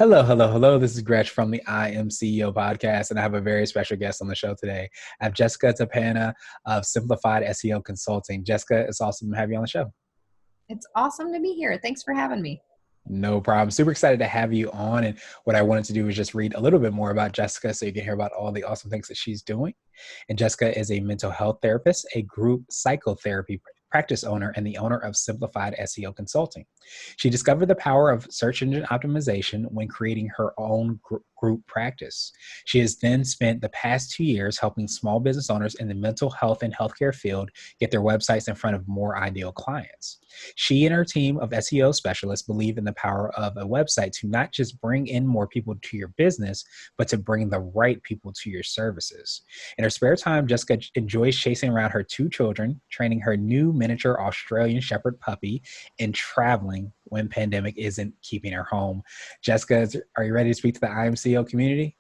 Hello, hello, hello. This is Gretch from the I Am CEO podcast, and I have a very special guest on the show today. I have Jessica Tapana of Simplified SEO Consulting. Jessica, it's awesome to have you on the show. It's awesome to be here. Thanks for having me. No problem. Super excited to have you on. And what I wanted to do is just read a little bit more about Jessica so you can hear about all the awesome things that she's doing. And Jessica is a mental health therapist, a group psychotherapy practice owner, and the owner of Simplified SEO Consulting. She discovered the power of search engine optimization when creating her own group practice. She has then spent the past 2 years helping small business owners in the mental health and healthcare field get their websites in front of more ideal clients. She and her team of SEO specialists believe in the power of a website to not just bring in more people to your business, but to bring the right people to your services. In her spare time, Jessica enjoys chasing around her two children, training her new miniature Australian Shepherd puppy, and traveling when pandemic isn't keeping her home. Jessica, are you ready to speak to the IMCO community?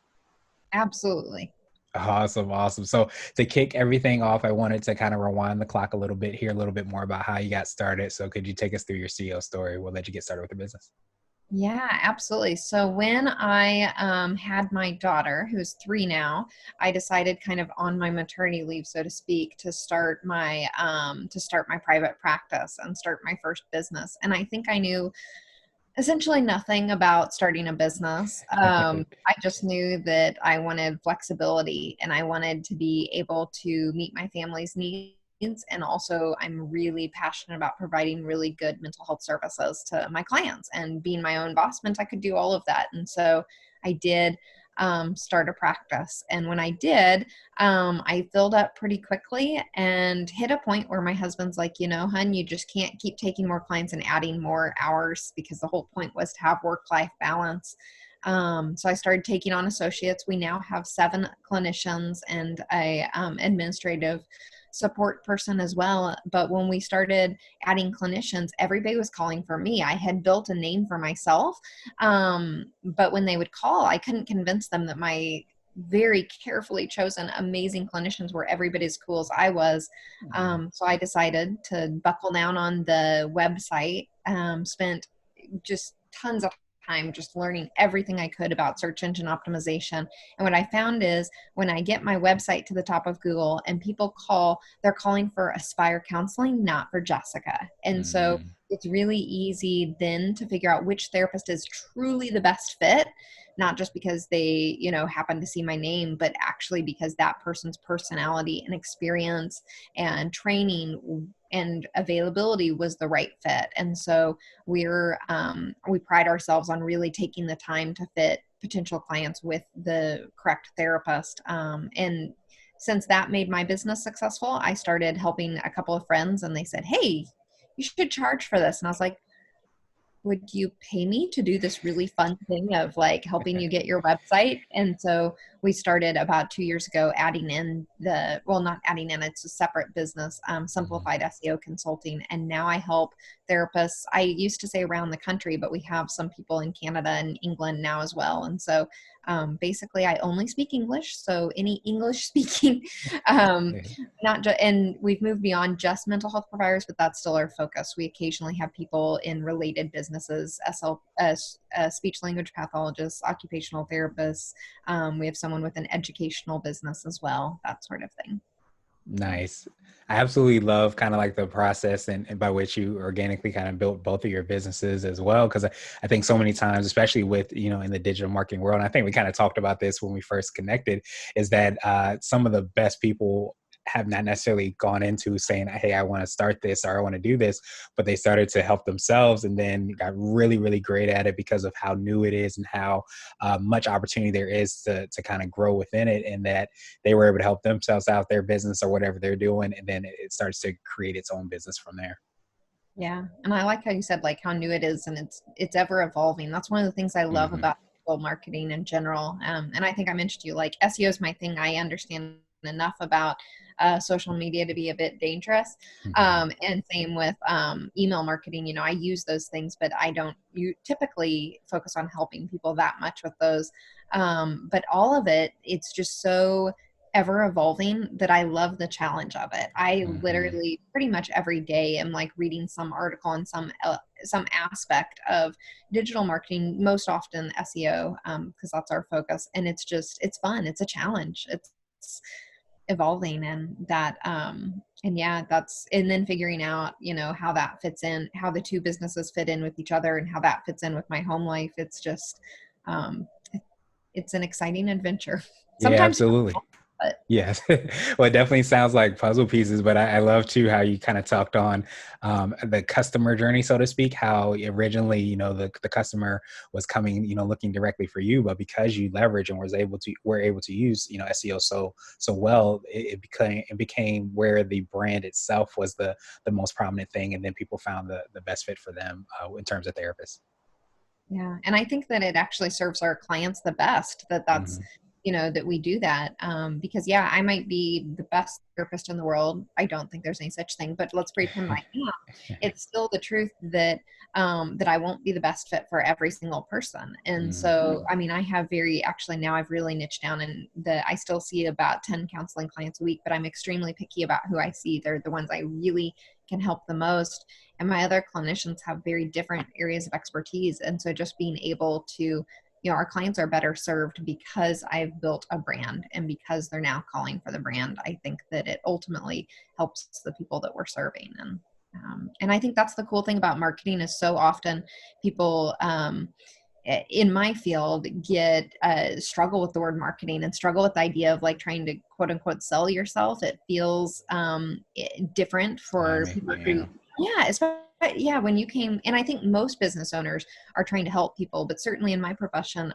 Absolutely. Awesome, awesome. So to kick everything off, I wanted to kind of rewind the clock a little bit, hear a little bit more about how you got started. So could you take us through your CEO story? We'll let you get started with the business. Yeah, absolutely. So when I had my daughter, who's 3 now, I decided kind of on my maternity leave, so to speak, to start my private practice and start my first business. And I think I knew essentially nothing about starting a business. I just knew that I wanted flexibility and I wanted to be able to meet my family's needs. And also, I'm really passionate about providing really good mental health services to my clients. And being my own boss meant I could do all of that. And so I did start a practice. And when I did, I filled up pretty quickly and hit a point where my husband's like, hun, you just can't keep taking more clients and adding more hours because the whole point was to have work-life balance. So I started taking on associates. We now have 7 clinicians and a administrative support person as well. But when we started adding clinicians, everybody was calling for me. I had built a name for myself. But when they would call, I couldn't convince them that my very carefully chosen amazing clinicians were everybody as cool as I was. So I decided to buckle down on the website, spent just tons of time just learning everything I could about search engine optimization. And what I found is when I get my website to the top of Google and people call, they're calling for Aspire Counseling, not for Jessica. And so Mm, it's really easy then to figure out which therapist is truly the best fit, not just because they, happen to see my name, but actually because that person's personality and experience and training and availability was the right fit. And so we pride ourselves on really taking the time to fit potential clients with the correct therapist. And since that made my business successful, I started helping a couple of friends and they said, "Hey, you should charge for this." And I was like, "Would you pay me to do this really fun thing of like helping you get your website?" And so we started about 2 years ago adding in not adding in, it's a separate business, mhm. Simplified SEO Consulting. And now I help therapists. I used to say around the country, but we have some people in Canada and England now as well. And so basically I only speak English. So any English speaking um, Yeah. not just, and we've moved beyond just mental health providers, but that's still our focus. We occasionally have people in related businesses, speech language pathologists, occupational therapists. We have someone with an educational business as well, that sort of thing. Nice. I absolutely love kind of like the process and by which you organically kind of built both of your businesses as well. Cause I think so many times, especially with, in the digital marketing world, and I think we kind of talked about this when we first connected, is that some of the best people have not necessarily gone into saying, hey, I want to start this or I want to do this, but they started to help themselves and then got really, really great at it because of how new it is and how much opportunity there is to kind of grow within it, and that they were able to help themselves out, their business or whatever they're doing, and then it starts to create its own business from there. Yeah. And I like how you said like how new it is and it's ever evolving. That's one of the things I love Hmm. about digital marketing in general. And I think I mentioned to you like SEO is my thing. I understand enough about social media to be a bit dangerous. Hmm. And same with email marketing. I use those things, but I don't you typically focus on helping people that much with those. But all of it, it's just so ever evolving that I love the challenge of it. I Hmm. literally pretty much every day am like reading some article on some aspect of digital marketing, most often SEO, because that's our focus. And it's fun. It's a challenge. It's evolving, and that and yeah, that's, and then figuring out, how that fits in, how the two businesses fit in with each other, and how that fits in with my home life. It's just um it's an exciting adventure. Yeah, Sometimes absolutely. but Yes. Well, it definitely sounds like puzzle pieces, but I love too how you kind of talked on the customer journey, so to speak, how originally, the customer was coming, looking directly for you, but because you leverage and were able to use, SEO so well, it became where the brand itself was the most prominent thing. And then people found the best fit for them in terms of therapists. Yeah, and I think that it actually serves our clients the best that that's, Hmm. that we do that. Because yeah, I might be the best therapist in the world. I don't think there's any such thing, but let's pretend I am. It's still the truth that that I won't be the best fit for every single person. And so, I mean, I have very actually now I've really niched down, and that I still see about 10 counseling clients a week, but I'm extremely picky about who I see. They're the ones I really can help the most, and my other clinicians have very different areas of expertise. And so just being able to, our clients are better served because I've built a brand, and because they're now calling for the brand. I think that it ultimately helps the people that we're serving. And I think that's the cool thing about marketing is so often people in my field get struggle with the word marketing, and struggle with the idea of like trying to quote unquote sell yourself. It feels different for Slimy. people Yeah. who, yeah, especially, yeah, when you came. And I think most business owners are trying to help people, but certainly in my profession,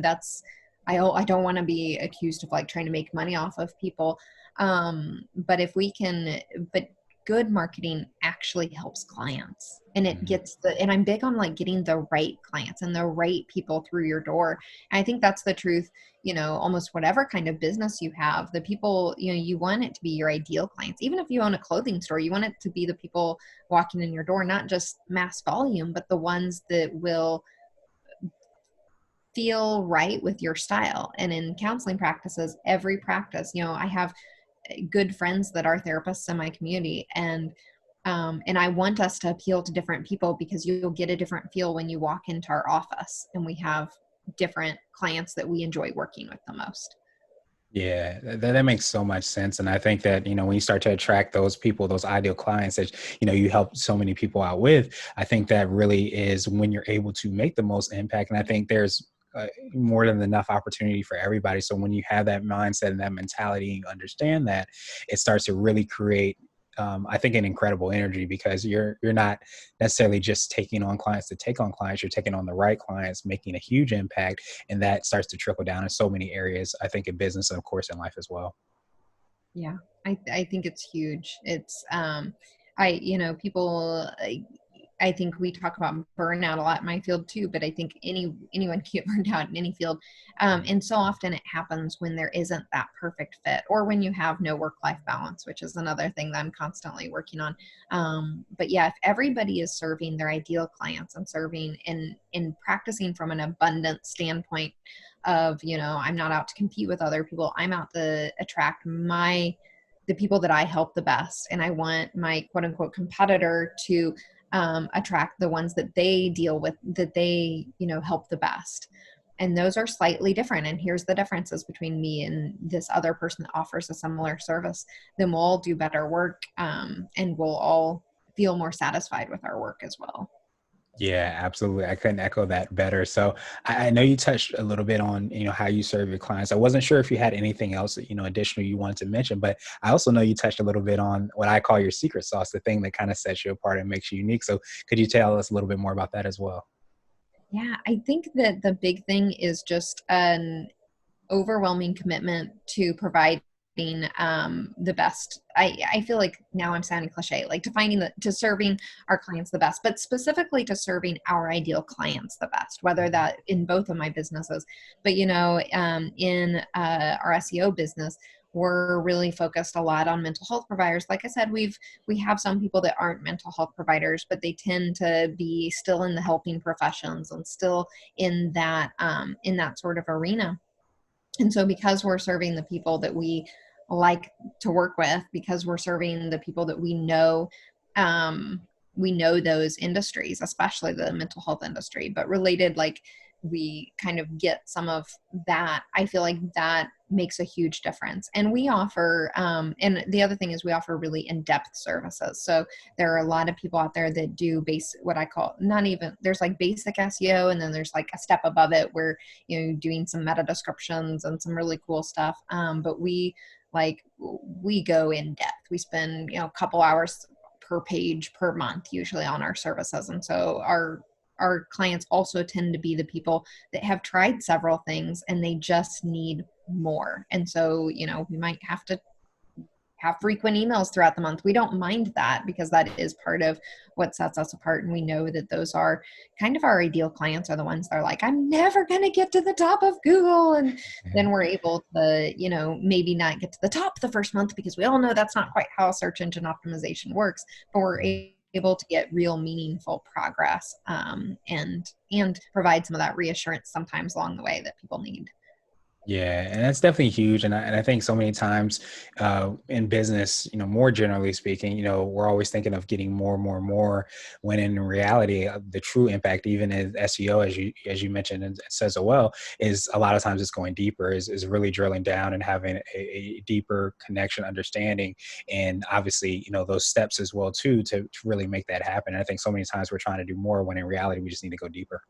that's, I don't want to be accused of like trying to make money off of people. But if we can, but good marketing actually helps clients, and it Mhm. gets and I'm big on like getting the right clients and the right people through your door. And I think that's the truth, almost whatever kind of business you have, the people, you want it to be your ideal clients. Even if you own a clothing store, you want it to be the people walking in your door, not just mass volume, but the ones that will feel right with your style. And in counseling practices, every practice, I have good friends that are therapists in my community, and I want us to appeal to different people, because you'll get a different feel when you walk into our office, and we have different clients that we enjoy working with the most. Yeah, that makes so much sense. And I think that, when you start to attract those people, those ideal clients that, you help so many people out with, I think that really is when you're able to make the most impact. And I think there's more than enough opportunity for everybody. So when you have that mindset and that mentality, and you understand that, it starts to really create, I think, an incredible energy, because you're not necessarily just taking on clients to take on clients. You're taking on the right clients, making a huge impact, and that starts to trickle down in so many areas, I think, in business and of course in life as well. Yeah, I think it's huge. It's people, I think we talk about burnout a lot in my field too, but I think anyone can get burned out in any field. Mhm. And so often it happens when there isn't that perfect fit, or when you have no work-life balance, which is another thing that I'm constantly working on. But yeah, if everybody is serving their ideal clients and serving in practicing from an abundant standpoint of, I'm not out to compete with other people. I'm out to attract the people that I help the best. And I want my quote unquote competitor to attract the ones that they deal with, that they, help the best. And those are slightly different. And here's the differences between me and this other person that offers a similar service. Then we'll all do better work, and we'll all feel more satisfied with our work as well. Yeah, absolutely. I couldn't echo that better. So I know you touched a little bit on, how you serve your clients. I wasn't sure if you had anything else that, additional you wanted to mention, but I also know you touched a little bit on what I call your secret sauce, the thing that kind of sets you apart and makes you unique. So could you tell us a little bit more about that as well? Yeah, I think that the big thing is just an overwhelming commitment to providing the best. I feel like now I'm sounding cliche, like to finding to serving our clients the best, but specifically to serving our ideal clients the best, whether Mhm. that in both of my businesses. But in our SEO business, we're really focused a lot on mental health providers. Like I said, we have some people that aren't mental health providers, but they tend to be still in the helping professions, and still in that sort of arena. And so because we're serving the people that we like to work with, because we're serving the people that we know those industries, especially the mental health industry, but related, like we kind of get some of that. I feel like that makes a huge difference. And we offer, and the other thing is we offer really in-depth services. So there are a lot of people out there that do what I call, not even, there's like basic SEO, and then there's like a step above it where, doing some meta descriptions and some really cool stuff. But we go in depth. We spend, a couple hours per page per month usually on our services. And so our clients also tend to be the people that have tried several things and they just need more. And so, we might have to have frequent emails throughout the month. We don't mind that because that is part of what sets us apart. And we know that those are kind of our ideal clients, are the ones that are like, I'm never going to get to the top of Google. And then we're able to, maybe not get to the top the first month, because we all know that's not quite how search engine optimization works, but we're able to get real meaningful progress, and provide some of that reassurance sometimes along the way that people need. Yeah, and that's definitely huge. And I think so many times in business, more generally speaking, we're always thinking of getting more, more, more, when in reality, the true impact, even as SEO, as you mentioned and says so well, is a lot of times it's going deeper, is really drilling down and having a deeper connection, understanding, and obviously, those steps as well too, to really make that happen. And I think so many times we're trying to do more when in reality we just need to go deeper.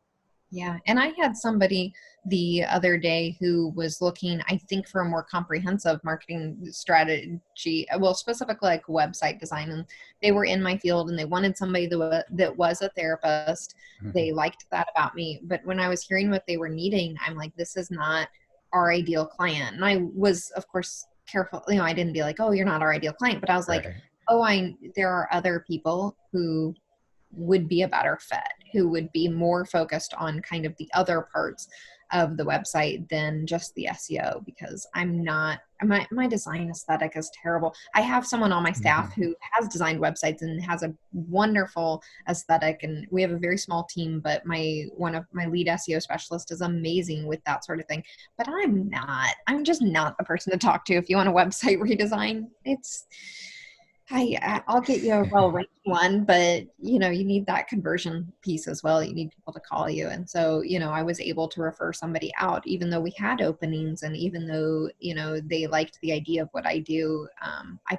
Yeah. And I had somebody the other day who was looking, I think, for a more comprehensive marketing strategy, well, specifically like website design. And they were in my field and they wanted somebody that was a therapist. Mhm. They liked that about me. But when I was hearing what they were needing, I'm like, this is not our ideal client. And I was, of course, careful. I didn't be like, oh, you're not our ideal client. But I was like, Right. oh, there are other people who would be a better fit, who would be more focused on kind of the other parts of the website than just the SEO, because my design aesthetic is terrible. I have someone on my staff Mhm. who has designed websites and has a wonderful aesthetic, and we have a very small team, but one of my lead SEO specialists is amazing with that sort of thing. But I'm just not the person to talk to if you want a website redesign. I'll get you a well-ranked one, but you need that conversion piece as well. You need people to call you. And so, I was able to refer somebody out, even though we had openings, and even though, they liked the idea of what I do. I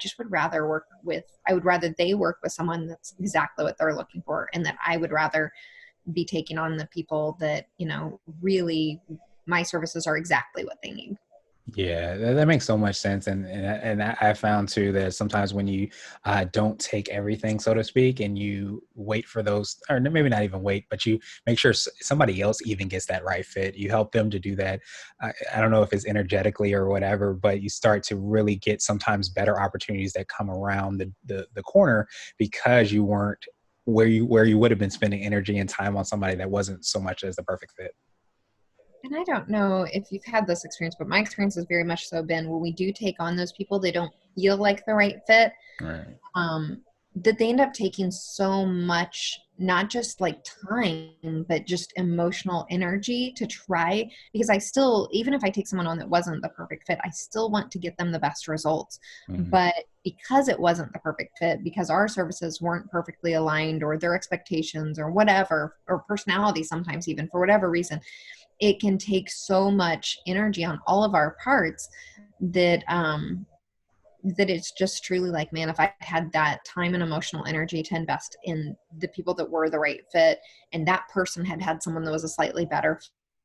would rather they work with someone that's exactly what they're looking for, and that I would rather be taking on the people that, really my services are exactly what they need. Yeah, that makes so much sense, and I found too that sometimes when you don't take everything, so to speak, and you wait for those, or maybe not even wait, but you make sure somebody else even gets that right fit. You help them to do that. I don't know if it's energetically or whatever, but you start to really get sometimes better opportunities that come around the corner, because you weren't where you would have been spending energy and time on somebody that wasn't so much as the perfect fit. And I don't know if you've had this experience, but my experience has very much so been when we do take on those people, they don't feel like the right fit, Right. um, that they end up taking so much, not just like time, but just emotional energy to try. Because I still, even if I take someone on that wasn't the perfect fit, I still want to get them the best results. Hmm. But because it wasn't the perfect fit, because our services weren't perfectly aligned, or their expectations, or whatever, or personality sometimes, even for whatever reason, it can take so much energy on all of our parts that that it's just truly like, man, if I had that time and emotional energy to invest in the people that were the right fit, and that person had someone that was a slightly better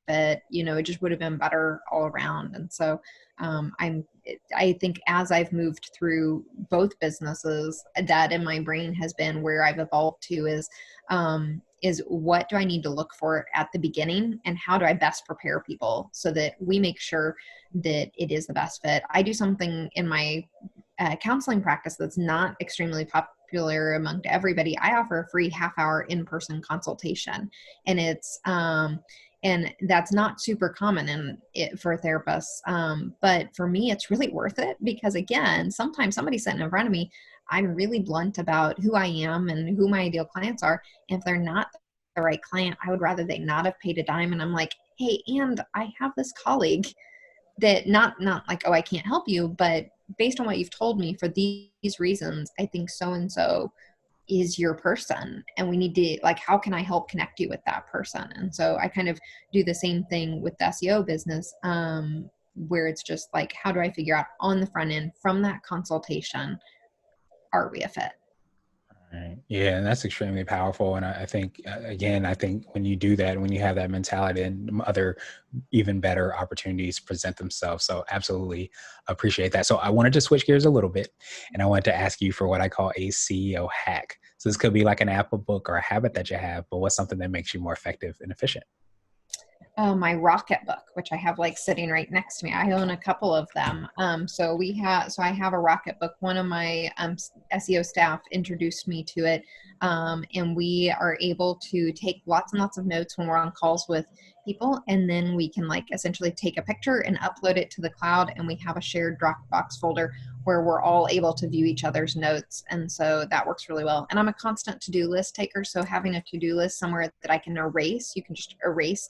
fit, it just would have been better all around. And so I think as I've moved through both businesses, that in my brain has been where I've evolved to is what do I need to look for at the beginning, and how do I best prepare people so that we make sure that it is the best fit. I do something in my counseling practice that's not extremely popular among everybody. I offer a free half-hour in-person consultation, and and that's not super common for therapists. But for me, it's really worth it, because again, sometimes somebody's sitting in front of me, I'm really blunt about who I am and who my ideal clients are. And if they're not the right client, I would rather they not have paid a dime. And I'm like, hey, and I have this colleague that not like, oh, I can't help you, but based on what you've told me for these reasons, I think so and so is your person, and we need to, like, how can I help connect you with that person? And so I kind of do the same thing with the SEO business, where it's just like, how do I figure out on the front end from that consultation, are we a fit? Right. Yeah, and that's extremely powerful. And I think, again, I think when you do that, when you have that mentality, and other even better opportunities present themselves. So, absolutely appreciate that. So, I wanted to switch gears a little bit, and I wanted to ask you for what I call a CEO hack. So, this could be like an app, a book, or a habit that you have, but what's something that makes you more effective and efficient? My RocketBook, which I have like sitting right next to me. I own a couple of them. So I have a RocketBook. One of my SEO staff introduced me to it, and we are able to take lots and lots of notes when we're on calls with people, and then we can like essentially take a picture and upload it to the cloud, and we have a shared Dropbox folder where we're all able to view each other's notes, and so that works really well. And I'm a constant to-do list taker, so having a to-do list somewhere that I can erase, you can just erase,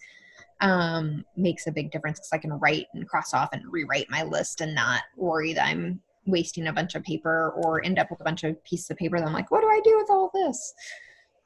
makes a big difference, because I can write and cross off and rewrite my list and not worry that I'm wasting a bunch of paper or end up with a bunch of pieces of paper that I'm like, what do I do with all this?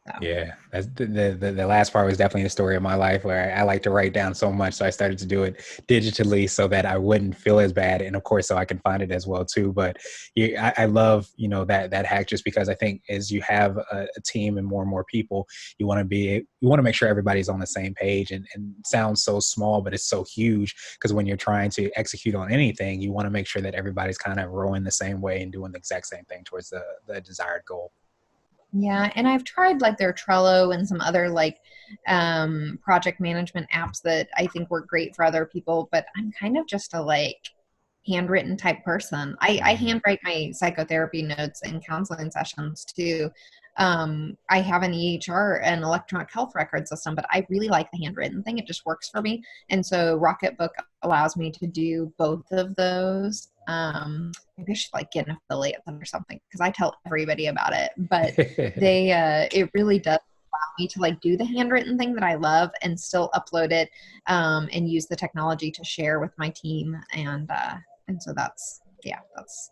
So. Yeah, that's the last part was definitely the story of my life, where I like to write down so much, so I started to do it digitally so that I wouldn't feel as bad, and of course, so I can find it as well too. But yeah, I love, that hack, just because I think as you have a team and more people, you want to make sure everybody's on the same page, and it sounds so small, but it's so huge, because when you're trying to execute on anything, you want to make sure that everybody's kind of rowing the same way and doing the exact same thing towards the desired goal. Yeah, and I've tried like their Trello and some other like project management apps that I think work great for other people, but I'm kind of just a like handwritten type person. I Mhm. handwrite my psychotherapy notes and counseling sessions too. I have an EHR, an electronic health record system, but I really like the handwritten thing. It just works for me. And so RocketBook allows me to do both of those. Maybe I should like get an affiliate with them or something, because I tell everybody about it. But it really does allow me to like do the handwritten thing that I love and still upload it, and use the technology to share with my team. And so that's, yeah, that's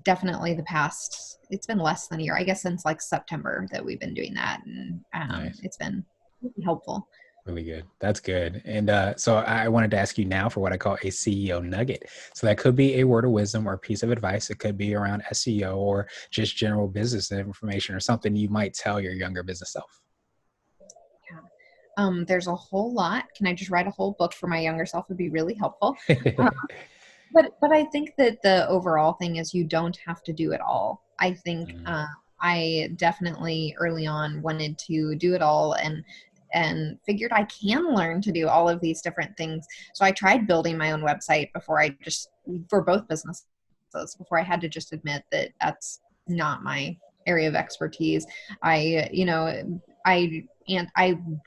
definitely the past. It's been less than a year, I guess, since like September that we've been doing that, and Nice. it's been really helpful. Really good. That's good. And so I wanted to ask you now for what I call a CEO nugget. So that could be a word of wisdom or a piece of advice. It could be around SEO or just general business information, or something you might tell your younger business self. Yeah. There's a whole lot. Can I just write a whole book for my younger self? Would be really helpful. But I think that the overall thing is, you don't have to do it all. I think Mm, I definitely early on wanted to do it all, and figured I can learn to do all of these different things. So I tried building my own website before, I just, for both businesses, before I had to just admit that that's not my area of expertise. I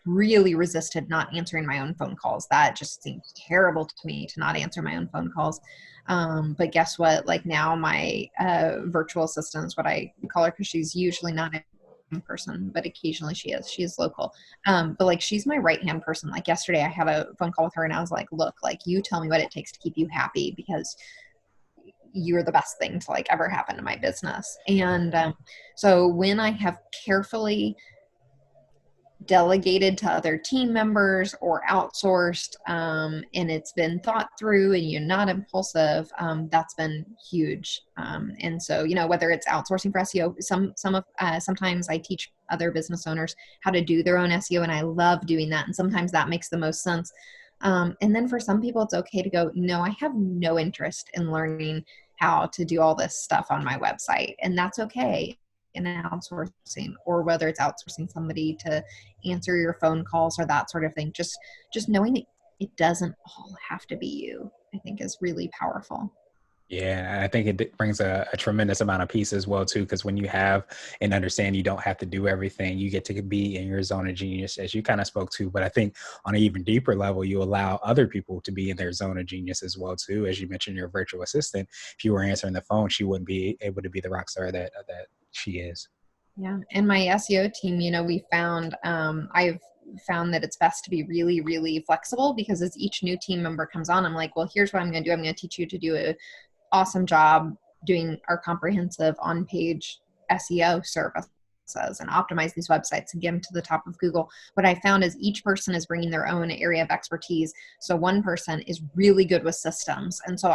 really resisted not answering my own phone calls. That just seemed terrible to me, to not answer my own phone calls. But guess what? Like now, my virtual assistant is what I call her, because she's usually not in person, but occasionally she is. She is local. But like, she's my right hand person. Like yesterday, I had a phone call with her, and I was like, "Look, like, you tell me what it takes to keep you happy, because you're the best thing to like ever happen to my business." And so when I have carefully delegated to other team members or outsourced, and it's been thought through, and you're not impulsive, that's been huge. And so, whether it's outsourcing for SEO, sometimes I teach other business owners how to do their own SEO, and I love doing that, and sometimes that makes the most sense. And then for some people, it's okay to go, no, I have no interest in learning how to do all this stuff on my website, and that's okay. In outsourcing, or whether it's outsourcing somebody to answer your phone calls or that sort of thing, just knowing that it doesn't all have to be you, I think, is really powerful. Yeah, and I think it brings a tremendous amount of peace as well too, because when you have and understand you don't have to do everything, you get to be in your zone of genius, as you kind of spoke to. But I think on an even deeper level, you allow other people to be in their zone of genius as well too. As you mentioned, your virtual assistant, if you were answering the phone, she wouldn't be able to be the rock star that she is. Yeah. And my SEO team, we found, I've found that it's best to be really, really flexible, because as each new team member comes on, I'm like, well, here's what I'm going to do. I'm going to teach you to do a awesome job doing our comprehensive on-page SEO services and optimize these websites and get them to the top of Google. What I found is each person is bringing their own area of expertise. So one person is really good with systems. And so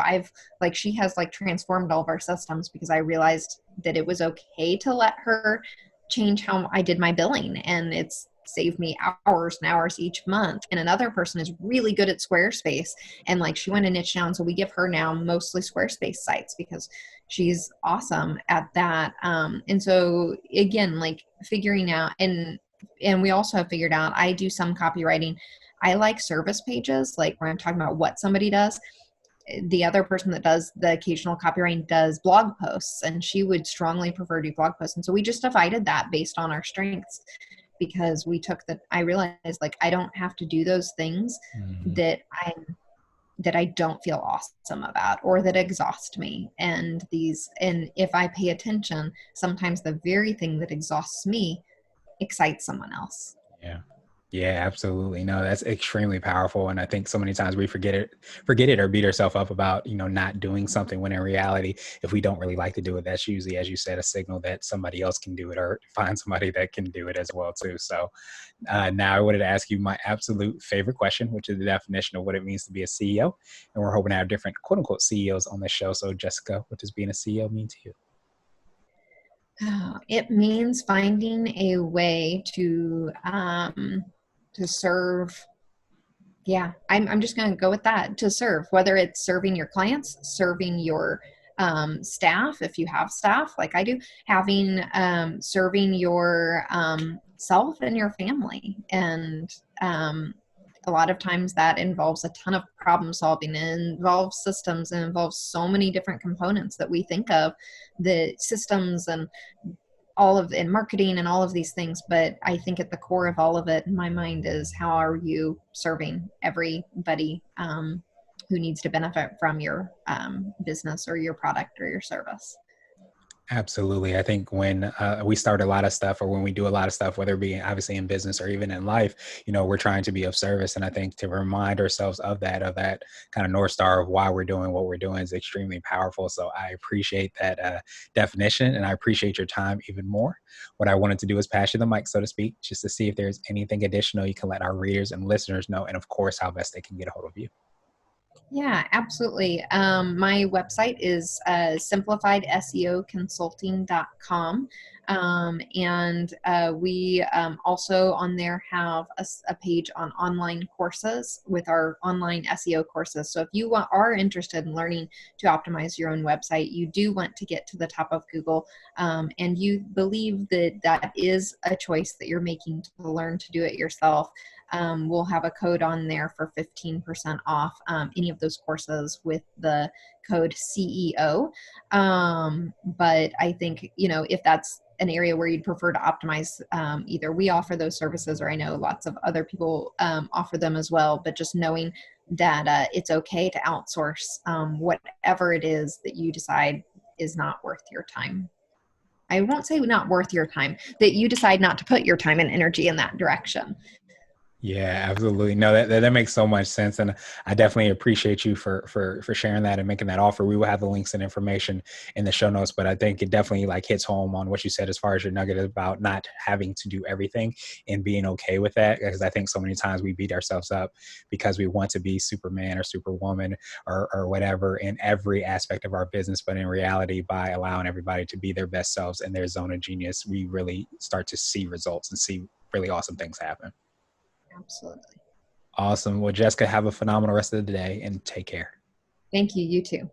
she has transformed all of our systems, because I realized that it was okay to let her change how I did my billing. And it's saved me hours and hours each month. And another person is really good at Squarespace, and she went a niche down. So we give her now mostly Squarespace sites, because she's awesome at that. And so again, figuring out, and we also have figured out, I do some copywriting. I like service pages, when I'm talking about what somebody does. The other person that does the occasional copywriting does blog posts, and she would strongly prefer to do blog posts. And so we just divided that based on our strengths, because I realized I don't have to do those things Mhm. that I don't feel awesome about, or that exhaust me. And if I pay attention, sometimes the very thing that exhausts me excites someone else. Yeah. Yeah, absolutely. No, that's extremely powerful. And I think so many times we forget it or beat ourselves up about, not doing something, when in reality, if we don't really like to do it, that's usually, as you said, a signal that somebody else can do it, or find somebody that can do it as well too. So now I wanted to ask you my absolute favorite question, which is the definition of what it means to be a CEO. And we're hoping to have different quote unquote CEOs on the show. So Jessica, what does being a CEO mean to you? It means finding a way to serve. Yeah, I'm just going to go with that, to serve, whether it's serving your clients, serving your staff, if you have staff like I do, serving your self and your family. And a lot of times that involves a ton of problem solving, and involves systems, and involves so many different components that we think of, the systems and in marketing and all of these things. But I think at the core of all of it, in my mind, is how are you serving everybody who needs to benefit from your business or your product or your service. Absolutely. I think when we start a lot of stuff, or when we do a lot of stuff, whether it be obviously in business or even in life, we're trying to be of service. And I think to remind ourselves of that kind of North Star of why we're doing what we're doing is extremely powerful. So I appreciate that definition, and I appreciate your time even more. What I wanted to do is pass you the mic, so to speak, just to see if there's anything additional you can let our readers and listeners know. And of course, how best they can get a hold of you. Yeah, absolutely. My website is simplifiedseoconsulting.com. And we also on there have a page on online courses with our online SEO courses. So if you are interested in learning to optimize your own website, you do want to get to the top of Google, and you believe that that is a choice that you're making to learn to do it yourself, we'll have a code on there for 15% off any of those courses with the code CEO. But I think, if that's an area where you'd prefer to optimize, either we offer those services, or I know lots of other people offer them as well. But just knowing that it's okay to outsource whatever it is that you decide is not worth your time. I won't say not worth your time, that you decide not to put your time and energy in that direction. Yeah, absolutely. No, that makes so much sense, and I definitely appreciate you for sharing that and making that offer. We will have the links and information in the show notes, but I think it definitely hits home on what you said as far as your nugget about not having to do everything and being okay with that. Because I think so many times we beat ourselves up because we want to be Superman or Superwoman or whatever in every aspect of our business, but in reality, by allowing everybody to be their best selves in their zone of genius, we really start to see results and see really awesome things happen. Absolutely. Awesome. Well, Jessica, have a phenomenal rest of the day and take care. Thank you. You too.